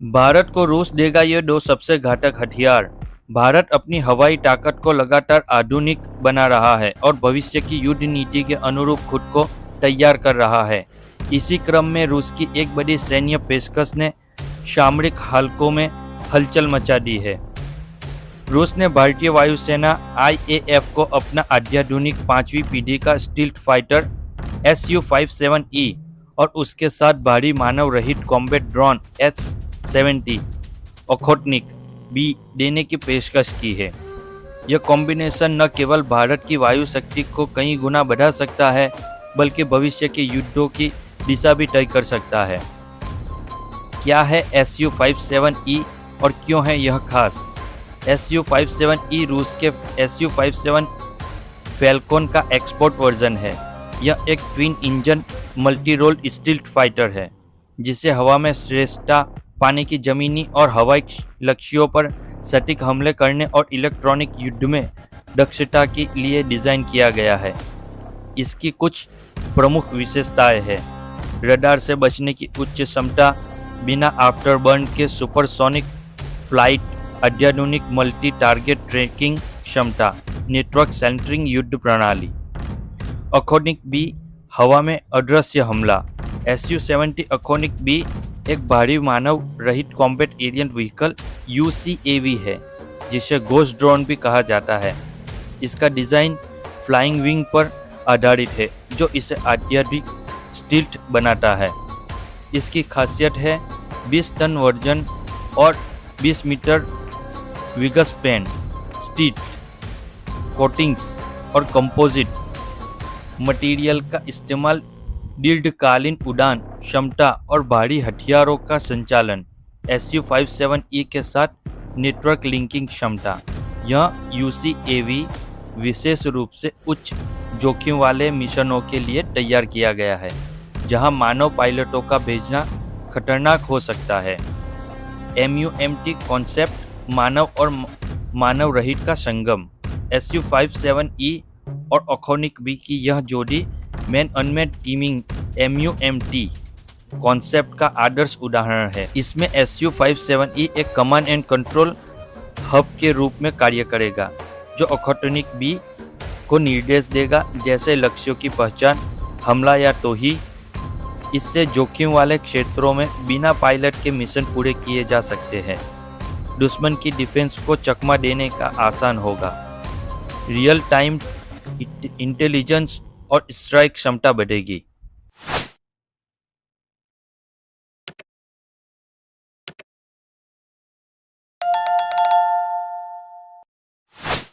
भारत को रूस देगा ये दो सबसे घातक हथियार। भारत अपनी हवाई ताकत को लगातार आधुनिक बना रहा है और भविष्य की युद्ध नीति के अनुरूप खुद को तैयार कर रहा है। इसी क्रम में रूस की एक बड़ी सैन्य पेशकश ने सामरिक हलकों में हलचल मचा दी है। रूस ने भारतीय वायुसेना IAF को अपना अत्याधुनिक 5वीं पीढ़ी का स्टील्थ फाइटर Su-57E और उसके साथ भारी मानव रहित कॉम्बैट ड्रोन H-70 ओखोटनिक भी देने की पेशकश की है। यह कॉम्बिनेशन न केवल भारत की वायु शक्ति को कई गुना बढ़ा सकता है, बल्कि भविष्य के युद्धों की दिशा भी तय कर सकता है। क्या है Su-57E और क्यों है यह खास? Su-57E रूस के Su-57 फैल्कन का एक्सपोर्ट वर्जन है। यह एक twin engine multi role stealth fighter है, जिसे हवा में श्रेष्ठता पाने की जमीनी और हवाई लक्ष्यों पर सटीक हमले करने और इलेक्ट्रॉनिक युद्ध में दक्षता के लिए डिज़ाइन किया गया है। इसकी कुछ प्रमुख विशेषताएं हैं। रडार से बचने की उच्च क्षमता, बिना आफ्टरबर्न के सुपरसोनिक फ्लाइट, अत्याधुनिक मल्टी टारगेट ट्रैकिंग क्षमता, नेटवर्क सेंटरिंग युद्ध प्रणाली। ओखोटनिक बी हवा में अदृश्य हमला। Su-70 ओखोटनिक बी एक भारी मानव रहित कॉम्बैट एरियल व्हीकल UCAV है, जिसे घोस्ट ड्रोन भी कहा जाता है। इसका डिज़ाइन फ्लाइंग विंग पर आधारित है, जो इसे अत्यधिक स्टील्थ बनाता है। इसकी खासियत है 20 टन वजन और 20 मीटर विंगस्पैन, स्टील्थ कोटिंग्स और कंपोजिट मटेरियल का इस्तेमाल, दीर्घकालीन उड़ान क्षमता और भारी हथियारों का संचालन। Su-57E के साथ नेटवर्क लिंकिंग क्षमता। यह UCAV विशेष रूप से उच्च जोखिम वाले मिशनों के लिए तैयार किया गया है, जहां मानव पायलटों का भेजना खतरनाक हो सकता है। MUMT कॉन्सेप्ट, मानव और मानव रहित का संगम। Su-57E और ओखोटनिक बी की यह जोड़ी man unmanned teeming MUMT concept का आदर्श उदाहरण है। इसमें Su-57E एक कमांड एंड कंट्रोल हब के रूप में कार्य करेगा, जो ओखोटनिक बी को निर्देश देगा, जैसे लक्ष्यों की पहचान, हमला या तोही। इससे जोखिम वाले क्षेत्रों में बिना पायलट के मिशन पूरे किए जा सकते हैं। दुश्मन की डिफेंस को चकमा देने का आसान होगा। रियल टाइम इंटेलिजेंस और स्ट्राइक क्षमता बढ़ेगी।